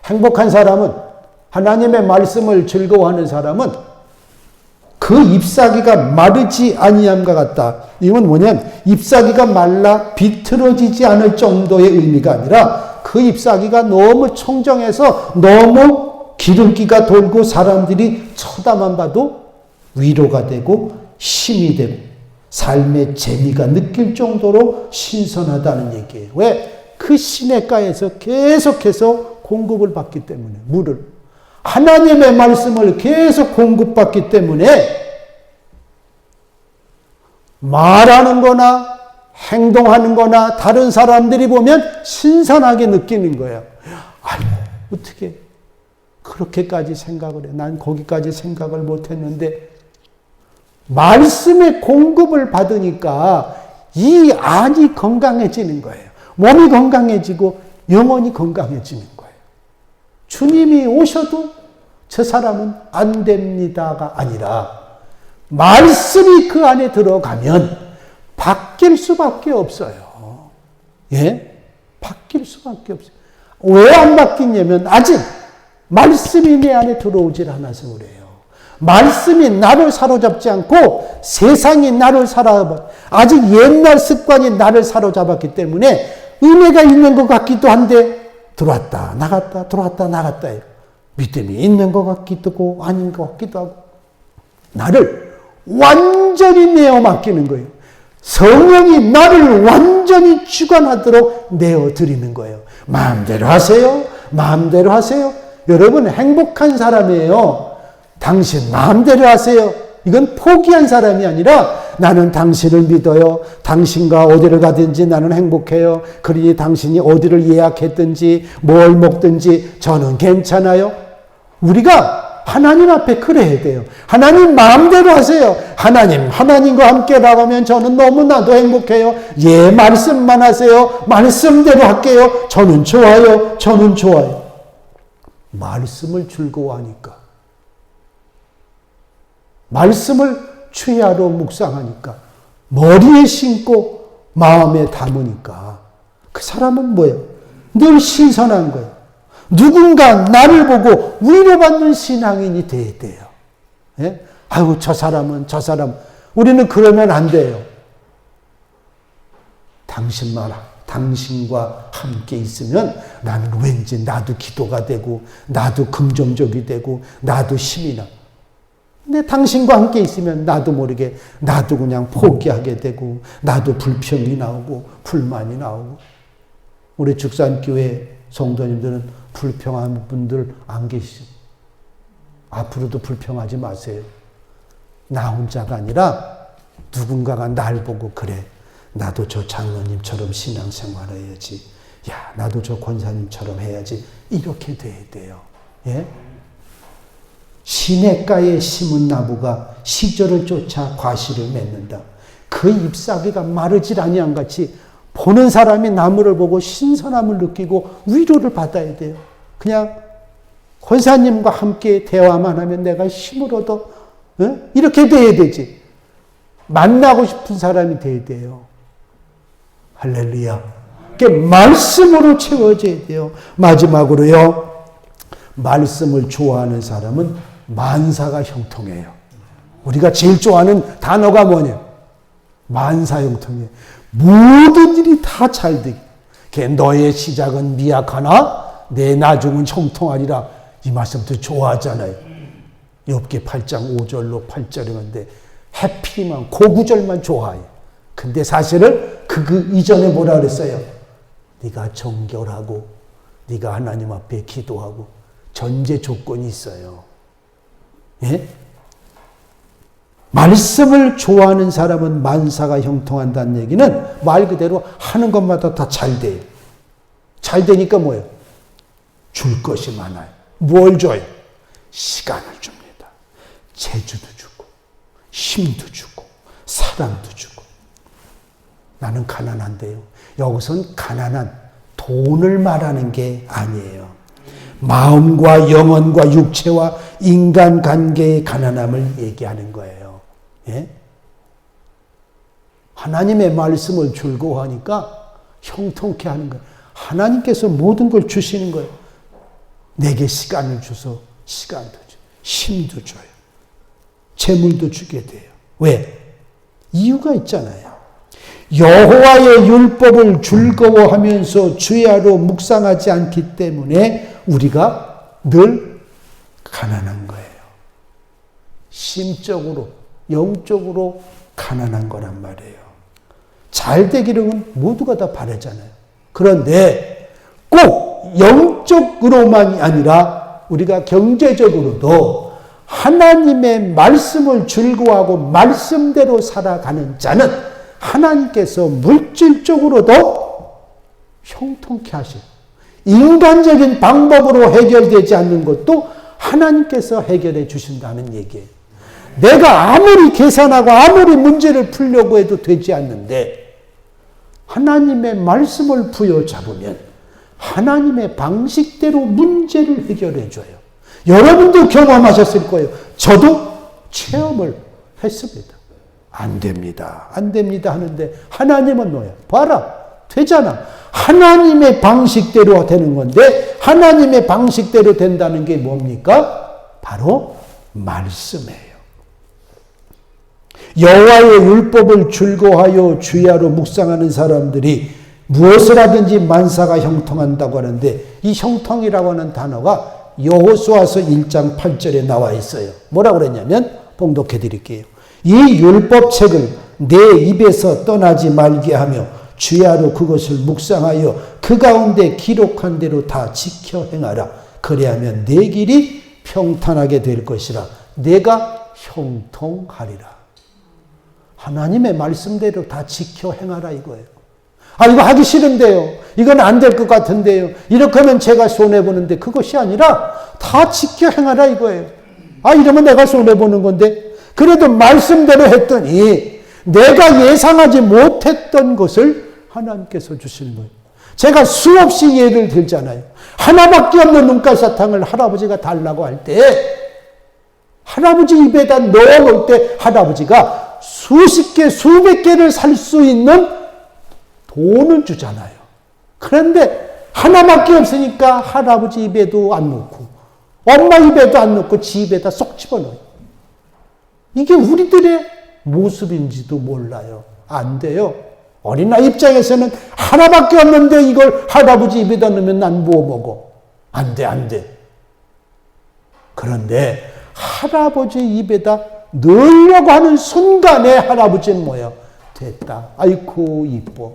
행복한 사람은, 하나님의 말씀을 즐거워하는 사람은 그 잎사귀가 마르지 아니함과 같다. 이건 뭐냐면 잎사귀가 말라 비틀어지지 않을 정도의 의미가 아니라 그 잎사귀가 너무 청정해서 너무 기름기가 돌고 사람들이 쳐다만 봐도 위로가 되고 힘이 되고 삶의 재미가 느낄 정도로 신선하다는 얘기예요. 왜? 그 시냇가에서 계속해서 공급을 받기 때문에, 물을, 하나님의 말씀을 계속 공급받기 때문에 말하는 거나 행동하는 거나 다른 사람들이 보면 신선하게 느끼는 거예요. 아이고, 어떻게 그렇게까지 생각을 해. 난 거기까지 생각을 못했는데, 말씀의 공급을 받으니까 이 안이 건강해지는 거예요. 몸이 건강해지고 영혼이 건강해지는 거예요. 주님이 오셔도 저 사람은 안 됩니다가 아니라 말씀이 그 안에 들어가면 바뀔 수밖에 없어요. 예? 바뀔 수밖에 없어요. 왜 안 바뀌냐면 아직 말씀이 내 안에 들어오질 않아서 그래요. 말씀이 나를 사로잡지 않고 세상이 나를 아직 옛날 습관이 나를 사로잡았기 때문에 은혜가 있는 것 같기도 한데 들어왔다 나갔다 들어왔다 나갔다 해요. 믿음이 있는 것 같기도 하고 아닌 것 같기도 하고, 나를 완전히 내어 맡기는 거예요. 성령이 나를 완전히 주관하도록 내어드리는 거예요. 마음대로 하세요. 마음대로 하세요. 여러분 행복한 사람이에요. 당신 마음대로 하세요. 이건 포기한 사람이 아니라 나는 당신을 믿어요. 당신과 어디를 가든지 나는 행복해요. 그러니 당신이 어디를 예약했든지 뭘 먹든지 저는 괜찮아요. 우리가 하나님 앞에 그래야 돼요. 하나님 마음대로 하세요. 하나님과 함께 나가면 저는 너무나도 행복해요. 예, 말씀만 하세요. 말씀대로 할게요. 저는 좋아요. 저는 좋아요. 말씀을 즐거워하니까, 말씀을 최하로 묵상하니까, 머리에 심고 마음에 담으니까 그 사람은 뭐예요? 늘 신선한 거예요. 누군가 나를 보고 위로받는 신앙인이 돼야 돼요. 예? 아이고 저 사람. 우리는 그러면 안 돼요. 당신과 함께 있으면 나는 왠지 나도 기도가 되고 나도 긍정적이 되고 나도 힘이 나. 근데 당신과 함께 있으면 나도 모르게 나도 그냥 포기하게 되고 나도 불평이 나오고 불만이 나오고. 우리 축산교회 성도님들은 불평한 분들 안 계시죠? 앞으로도 불평하지 마세요. 나 혼자가 아니라 누군가가 날 보고 그래, 나도 저 장로님처럼 신앙생활 해야지. 야, 나도 저 권사님처럼 해야지. 이렇게 돼야 돼요. 예? 시냇가에 심은 나무가 시절을 쫓아 과실을 맺는다. 그 잎사귀가 마르질 아니한 같이 보는 사람이 나무를 보고 신선함을 느끼고 위로를 받아야 돼요. 그냥 권사님과 함께 대화만 하면 내가 힘을 얻어 이렇게 돼야 되지. 만나고 싶은 사람이 돼야 돼요. 할렐루야. 그게 말씀으로 채워져야 돼요. 마지막으로요. 말씀을 좋아하는 사람은 만사가 형통해요. 우리가 제일 좋아하는 단어가 뭐냐? 만사형통이에요. 모든 일이 다 잘 되게. 너의 시작은 미약하나 내 나중은 형통하리라. 이 말씀도 좋아하잖아요. 욥기 8장 5절로 8절인데 해피만 그 구절만 좋아해요. 근데 사실은 그 이전에 뭐라 그랬어요? 네가 정결하고 네가 하나님 앞에 기도하고 전제 조건이 있어요. 예? 말씀을 좋아하는 사람은 만사가 형통한다는 얘기는 말 그대로 하는 것마다 다 잘 돼요. 잘 되니까 뭐예요? 줄 것이 많아요. 뭘 줘요? 시간을 줍니다. 재주도 주고 힘도 주고 사랑도 주고. 나는 가난한데요. 여기선 가난한 돈을 말하는 게 아니에요. 마음과 영혼과 육체와 인간관계의 가난함을 얘기하는 거예요. 예? 하나님의 말씀을 즐거워하니까 형통케 하는 거예요. 하나님께서 모든 걸 주시는 거예요. 내게 시간을 줘서 시간도 줘요. 힘도 줘요. 재물도 주게 돼요. 왜? 이유가 있잖아요. 여호와의 율법을 즐거워하면서 주야로 묵상하지 않기 때문에 우리가 늘 가난한 거예요. 심적으로, 영적으로 가난한 거란 말이에요. 잘 되기를 모두가 다 바라잖아요. 그런데 꼭 영적으로만이 아니라 우리가 경제적으로도 하나님의 말씀을 즐거워하고 말씀대로 살아가는 자는 하나님께서 물질적으로도 형통케 하시고 인간적인 방법으로 해결되지 않는 것도 하나님께서 해결해 주신다는 얘기예요. 내가 아무리 계산하고 아무리 문제를 풀려고 해도 되지 않는데 하나님의 말씀을 부여잡으면 하나님의 방식대로 문제를 해결해 줘요. 여러분도 경험하셨을 거예요. 저도 체험을 했습니다. 안 됩니다. 안 됩니다 하는데 하나님은 뭐야? 봐라. 되잖아. 하나님의 방식대로 되는 건데 하나님의 방식대로 된다는 게 뭡니까? 바로 말씀이에요. 여호와의 율법을 즐거워하여 주야로 묵상하는 사람들이 무엇을 하든지 만사가 형통한다고 하는데 이 형통이라고 하는 단어가 여호수아서 1장 8절에 나와 있어요. 뭐라고 그랬냐면 봉독해 드릴게요. 이 율법책을 내 입에서 떠나지 말게 하며 주야로 그것을 묵상하여 그 가운데 기록한 대로 다 지켜 행하라. 그래야면 내 길이 평탄하게 될 것이라. 내가 형통하리라. 하나님의 말씀대로 다 지켜 행하라 이거예요. 아, 이거 하기 싫은데요. 이건 안 될 것 같은데요. 이렇게 하면 제가 손해보는데 그것이 아니라 다 지켜 행하라 이거예요. 아, 이러면 내가 손해보는 건데 그래도 말씀대로 했더니 내가 예상하지 못했던 것을 하나님께서 주시는 거예요. 제가 수없이 예를 들잖아요. 하나밖에 없는 눈가사탕을 할아버지가 달라고 할 때 할아버지 입에다 넣어놓을 때 할아버지가 수십 개, 수백 개를 살 수 있는 돈을 주잖아요. 그런데 하나밖에 없으니까 할아버지 입에도 안 넣고 엄마 입에도 안 넣고 지 입에다 쏙 집어넣어요. 이게 우리들의 모습인지도 몰라요. 안 돼요. 어린아이 입장에서는 하나밖에 없는데 이걸 할아버지 입에다 넣으면 난 뭐 먹어? 안 돼, 안 돼. 그런데 할아버지 입에다 넣으려고 하는 순간에 할아버지는 뭐야? 됐다. 아이고 이뻐.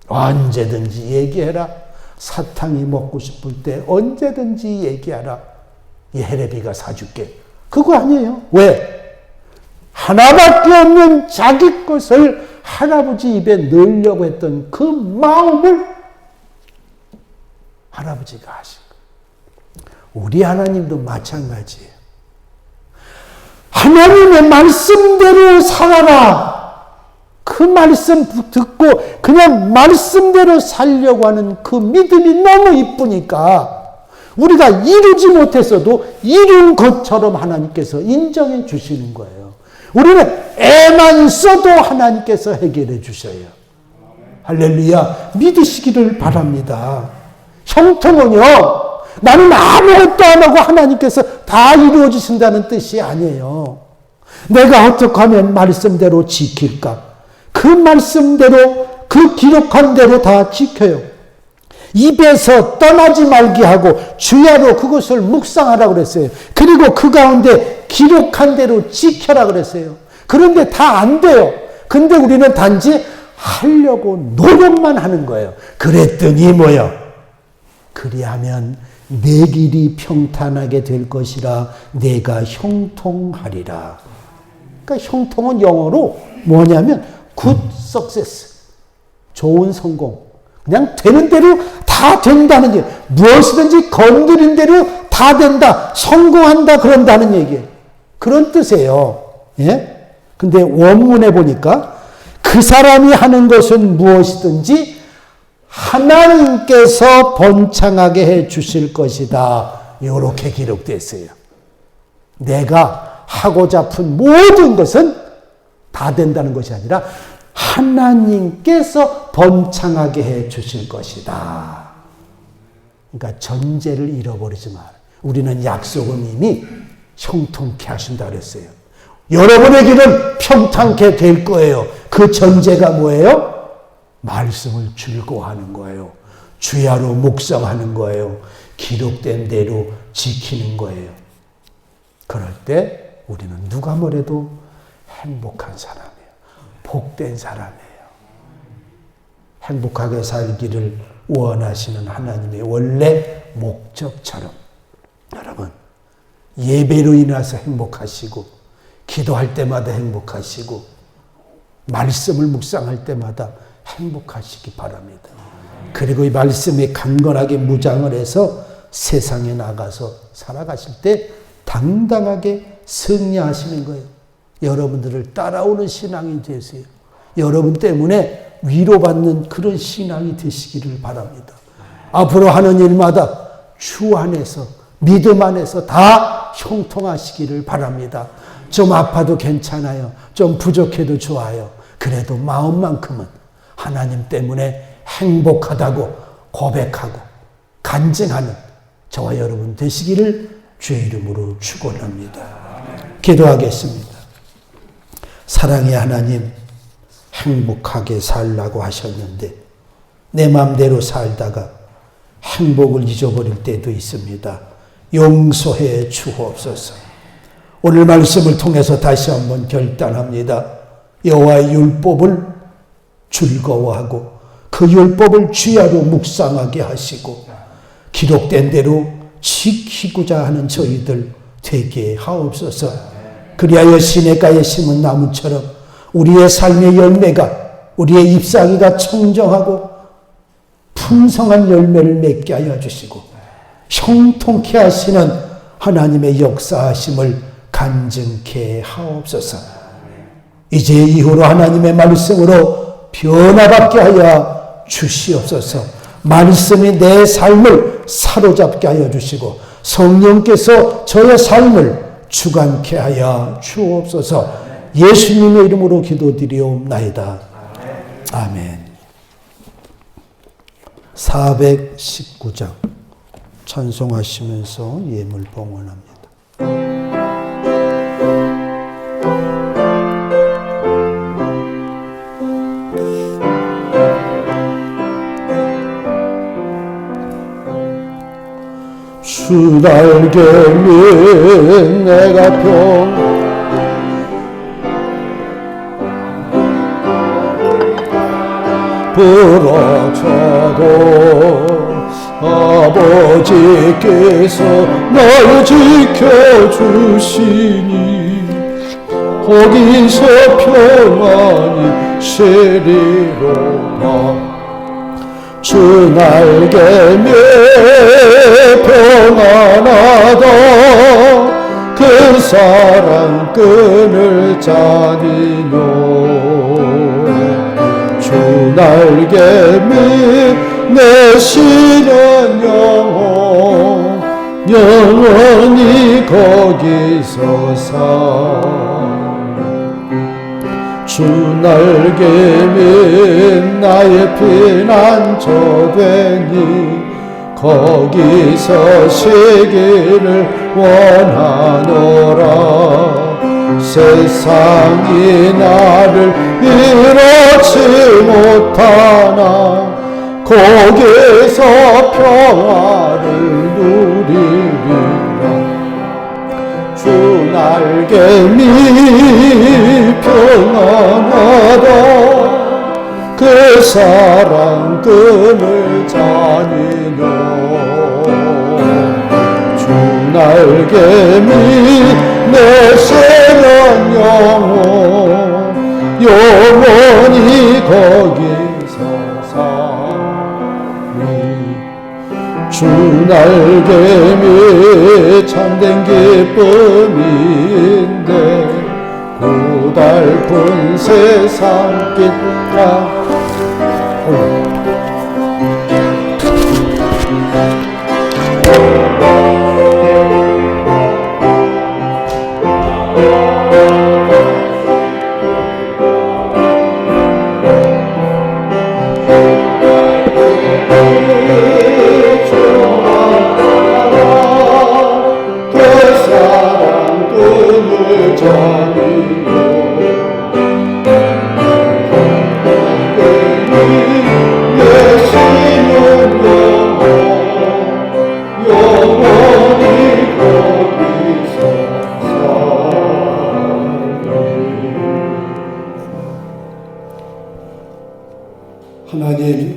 언제든지 얘기해라. 사탕이 먹고 싶을 때 언제든지 얘기하라. 이 해레비가 사줄게. 그거 아니에요. 왜? 하나밖에 없는 자기 것을 할아버지 입에 넣으려고 했던 그 마음을 할아버지가 하신 거예요. 우리 하나님도 마찬가지예요. 하나님의 말씀대로 살아라. 그 그 말씀 듣고 그냥 말씀대로 살려고 하는 그 믿음이 너무 이쁘니까 우리가 이루지 못했어도 이룬 것처럼 하나님께서 인정해 주시는 거예요. 우리는 애만 써도 하나님께서 해결해 주셔요. 할렐루야. 믿으시기를 바랍니다. 형통은요, 나는 아무것도 안 하고 하나님께서 다 이루어 주신다는 뜻이 아니에요. 내가 어떻게 하면 말씀대로 지킬까? 그 말씀대로, 그 기록한 대로 다 지켜요. 입에서 떠나지 말게 하고 주야로 그것을 묵상하라 그랬어요. 그리고 그 가운데 기록한 대로 지켜라 그랬어요. 그런데 다 안 돼요. 근데 우리는 단지 하려고 노력만 하는 거예요. 그랬더니 뭐요? 그리하면 내 길이 평탄하게 될 것이라 내가 형통하리라. 그러니까 형통은 영어로 뭐냐면 good success. 좋은 성공. 그냥 되는 대로 다 된다는 얘기예요. 무엇이든지 건드린 대로 다 된다. 성공한다. 그런다는 얘기예요. 그런 뜻이에요. 예? 근데 원문에 보니까 그 사람이 하는 것은 무엇이든지 하나님께서 번창하게 해 주실 것이다. 이렇게 기록되어 있어요. 내가 하고자 푼 모든 것은 다 된다는 것이 아니라 하나님께서 번창하게 해 주실 것이다. 그러니까 전제를 잃어버리지 마. 우리는 약속은 이미 형통케 하신다 그랬어요. 여러분의 길은 평탄케 될 거예요. 그 전제가 뭐예요? 말씀을 즐거워하는 거예요. 주야로 묵상하는 거예요. 기록된 대로 지키는 거예요. 그럴 때 우리는 누가 뭐래도 행복한 사람이에요. 복된 사람이에요. 행복하게 살기를 원하시는 하나님의 원래 목적처럼 여러분 예배로 인해서 행복하시고 기도할 때마다 행복하시고 말씀을 묵상할 때마다 행복하시기 바랍니다. 그리고 이 말씀에 강건하게 무장을 해서 세상에 나가서 살아가실 때 당당하게 승리하시는 거예요. 여러분들을 따라오는 신앙이 되세요. 여러분 때문에 위로받는 그런 신앙이 되시기를 바랍니다. 앞으로 하는 일마다 주 안에서 믿음 안에서 다 형통하시기를 바랍니다. 좀 아파도 괜찮아요. 좀 부족해도 좋아요. 그래도 마음만큼은 하나님 때문에 행복하다고 고백하고 간증하는 저와 여러분 되시기를 주의 이름으로 축원합니다. 기도하겠습니다. 사랑의 하나님, 행복하게 살라고 하셨는데 내 마음대로 살다가 행복을 잊어버릴 때도 있습니다. 용서해 주옵소서. 오늘 말씀을 통해서 다시 한번 결단합니다. 여호와의 율법을 즐거워하고 그 율법을 주야로 묵상하게 하시고 기록된 대로 지키고자 하는 저희들 되게 하옵소서. 그리하여 시냇가에 심은 나무처럼 우리의 삶의 열매가 우리의 잎사귀가 청정하고 풍성한 열매를 맺게 하여 주시고 형통케 하시는 하나님의 역사하심을 간증케 하옵소서. 이제 이후로 하나님의 말씀으로 변화받게 하여 주시옵소서. 말씀이 내 삶을 사로잡게 하여 주시고 성령께서 저의 삶을 주관케 하여 주옵소서. 예수님의 이름으로 기도드리옵나이다. 아멘. 419장 찬송하시면서 예물 봉헌합니다. 주 날개 위에 내가 부러져도 아버지께서 날 지켜주시니 거기서 평안히 쉬리로다. 주 날개 위에 평안하다. 그 사랑 끈을 짜니뇨. 날개 내시는 영혼 영원히 거기서 주 날개 밑 나의 피난처 되니 거기서 쉬기를 원하노라. 세상이 나를 이렇지 못하나 거기서 평화를 누리리라. 주 날개 밑 평안하다 그 사랑 끈을 자니뇨. 주 날개 밑 내세는 영혼 영원히 거기서 사니. 주 날개 밑 참된 기쁨인데 고달픈 세상 빛과 하나님,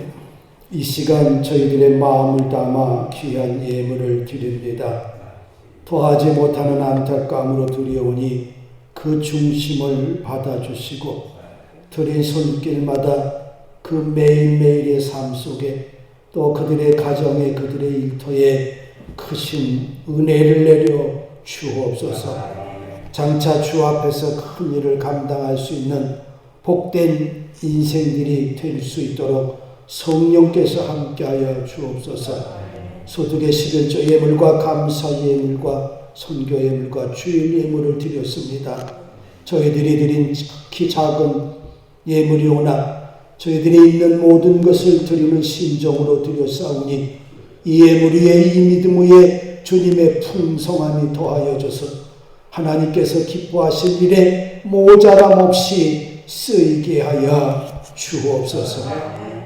이 시간 저희들의 마음을 담아 귀한 예물을 드립니다. 더하지 못하는 안타까움으로 두려우니 그 중심을 받아주시고 드린 손길마다 그 매일매일의 삶 속에 또 그들의 가정에 그들의 일터에 크신 은혜를 내려 주옵소서. 장차 주 앞에서 큰 일을 감당할 수 있는 복된 인생들이 될 수 있도록 성령께서 함께하여 주옵소서. 소득의 11조 예물과 감사 예물과 선교 예물과 주일 예물을 드렸습니다. 저희들이 드린 극히 작은 예물이오나 저희들이 있는 모든 것을 드리는 심정으로 드렸사오니 이 예물 위에 이 믿음 위에 주님의 풍성함이 더하여져서 하나님께서 기뻐하실 일에 모자람 없이 쓰이게 하여 주옵소서.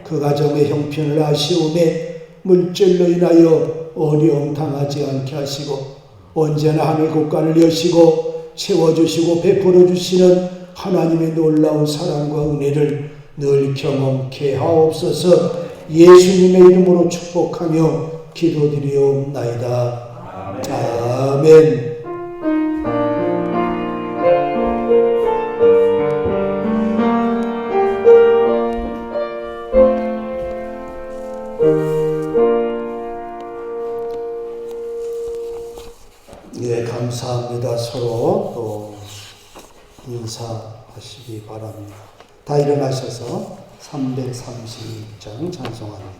그 가정의 형편을 아시오매 물질로 인하여 어려움 당하지 않게 하시고 언제나 하늘 국가를 여시고 채워주시고 베풀어 주시는 하나님의 놀라운 사랑과 은혜를 늘 경험케 하옵소서. 예수님의 이름으로 축복하며 기도드리옵나이다. 아멘. 예, 감사합니다. 서로 또 인사하시기 바랍니다. 다 일어나셔서 332장 찬송합니다.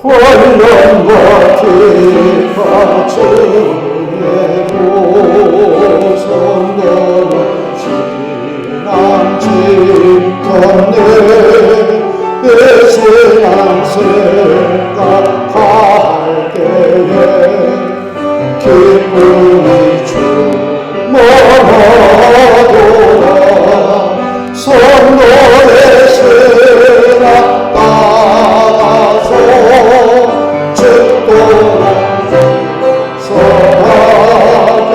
환란과 기파 중에도 성도는 신앙 지켰네. 내 신앙 생각할 때에 기쁨이 주머하도다. 성도의 신앙 따라서 죽도록 서하겠네.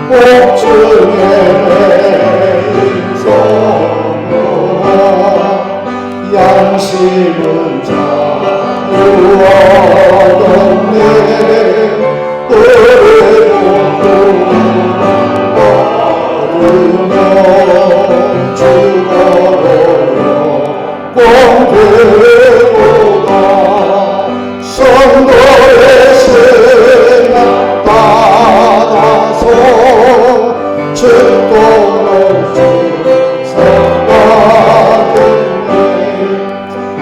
복중에 양심은 자유하겠네. 그래도 받으면 죽어도 공되보다 죽도록 주사하겠네.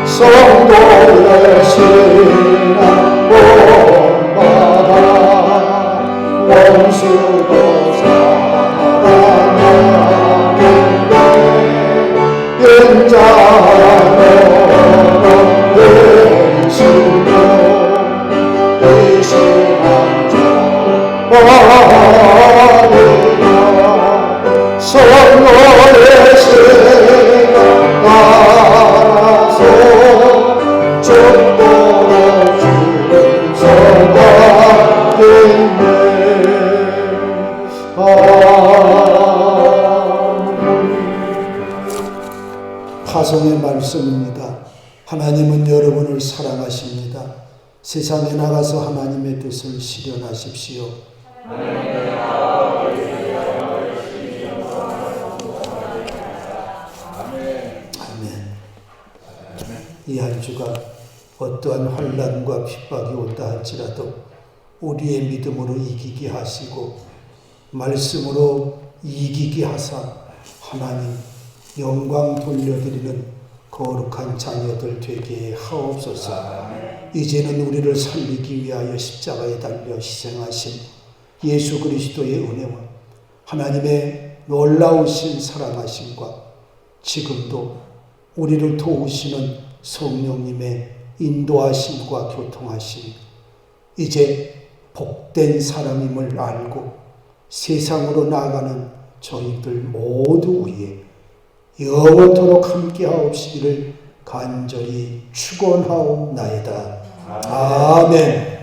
성도의 신앙 본받아 원수도 사랑하겠네. 인자는 예수로 이 신앙 전하리라. 성도의 신앙 따라서 죽도록 준성하겠네. 파송의 말씀입니다. 하나님은 여러분을 사랑하십니다. 세상에 나가서 하나님의 뜻을 실현하십시오. 아멘. 이 한 주가 어떠한 환난과 핍박이 온다 할지라도 우리의 믿음으로 이기게 하시고 말씀으로 이기게 하사 하나님 영광 돌려드리는 거룩한 자녀들 되게 하옵소서. 이제는 우리를 살리기 위하여 십자가에 달려 희생하신 예수 그리스도의 은혜와 하나님의 놀라우신 사랑하심과 지금도 우리를 도우시는 성령님의 인도하심과 교통하심, 이제 복된 사람임을 알고 세상으로 나아가는 저희들 모두 위에 영원토록 함께하옵시기를 간절히 축원하옵나이다. 아멘.